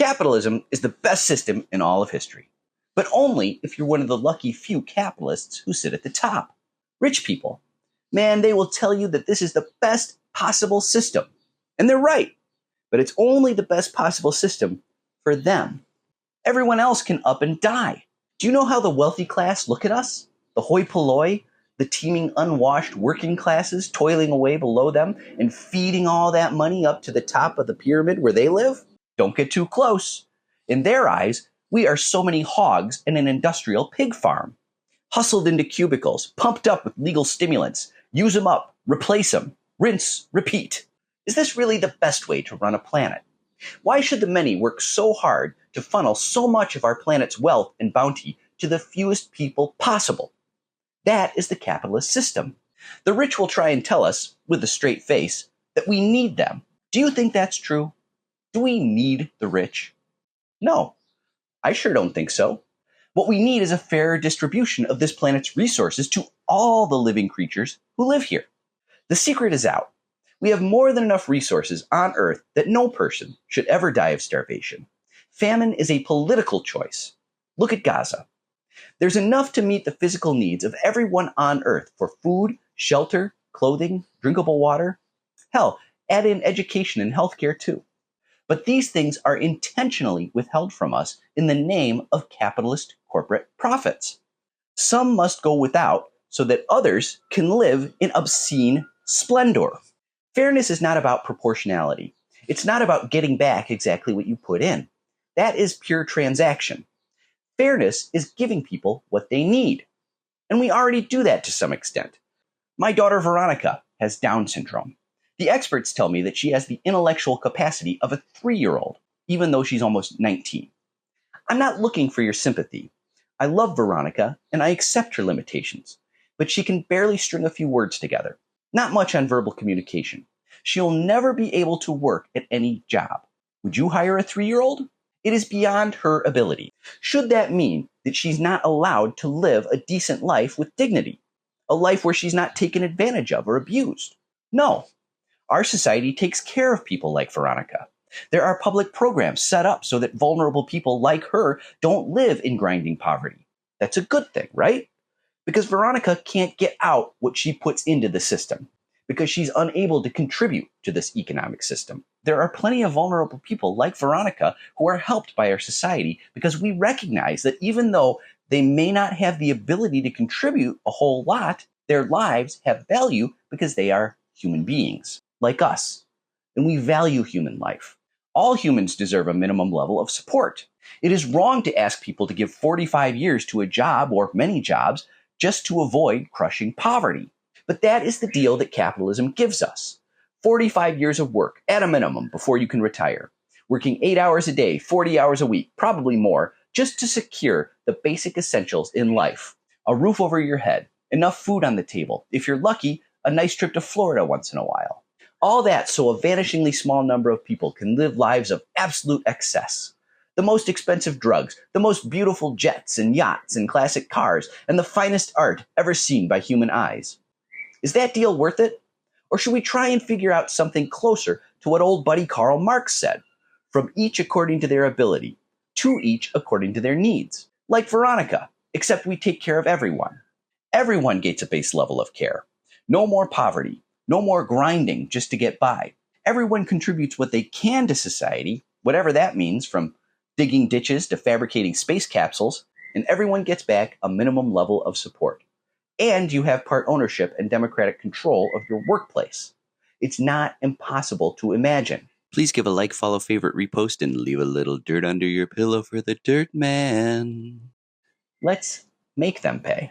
Capitalism is the best system in all of history, but only if you're one of the lucky few capitalists who sit at the top. Rich people, man, they will tell you that this is the best possible system. And they're right, but it's only the best possible system for them. Everyone else can up and die. Do you know how the wealthy class look at us? The hoi polloi, the teeming unwashed working classes toiling away below them and feeding all that money up to the top of the pyramid where they live? Don't get too close. In their eyes, we are so many hogs in an industrial pig farm. Hustled into cubicles, pumped up with legal stimulants, use them up, replace them, rinse, repeat. Is this really the best way to run a planet? Why should the many work so hard to funnel so much of our planet's wealth and bounty to the fewest people possible? That is the capitalist system. The rich will try and tell us, with a straight face, that we need them. Do you think that's true? Do we need the rich? No, I sure don't think so. What we need is a fair distribution of this planet's resources to all the living creatures who live here. The secret is out. We have more than enough resources on Earth that no person should ever die of starvation. Famine is a political choice. Look at Gaza. There's enough to meet the physical needs of everyone on Earth for food, shelter, clothing, drinkable water. Hell, add in education and healthcare too. But these things are intentionally withheld from us in the name of capitalist corporate profits. Some must go without so that others can live in obscene splendor. Fairness is not about proportionality. It's not about getting back exactly what you put in. That is pure transaction. Fairness is giving people what they need. And we already do that to some extent. My daughter Veronica has Down syndrome. The experts tell me that she has the intellectual capacity of a 3-year-old, even though she's almost 19. I'm not looking for your sympathy. I love Veronica, and I accept her limitations. But she can barely string a few words together. Not much on verbal communication. She'll never be able to work at any job. Would you hire a 3-year-old? It is beyond her ability. Should that mean that she's not allowed to live a decent life with dignity? A life where she's not taken advantage of or abused? No. Our society takes care of people like Veronica. There are public programs set up so that vulnerable people like her don't live in grinding poverty. That's a good thing, right? Because Veronica can't get out what she puts into the system, because she's unable to contribute to this economic system. There are plenty of vulnerable people like Veronica who are helped by our society because we recognize that even though they may not have the ability to contribute a whole lot, their lives have value because they are human beings, like us. And we value human life. All humans deserve a minimum level of support. It is wrong to ask people to give 45 years to a job or many jobs just to avoid crushing poverty. But that is the deal that capitalism gives us. 45 years of work at a minimum before you can retire. Working 8 hours a day, 40 hours a week, probably more, just to secure the basic essentials in life. A roof over your head, enough food on the table. If you're lucky, a nice trip to Florida once in a while. All that so a vanishingly small number of people can live lives of absolute excess. The most expensive drugs, the most beautiful jets and yachts and classic cars, and the finest art ever seen by human eyes. Is that deal worth it? Or should we try and figure out something closer to what old buddy Karl Marx said? From each according to their ability, to each according to their needs. Like Veronica, except we take care of everyone. Everyone gets a base level of care. No more poverty. No more grinding just to get by. Everyone contributes what they can to society, whatever that means, from digging ditches to fabricating space capsules, and everyone gets back a minimum level of support. And you have part ownership and democratic control of your workplace. It's not impossible to imagine. Please give a like, follow, favorite, repost, and leave a little dirt under your pillow for the Dirt Man. Let's make them pay.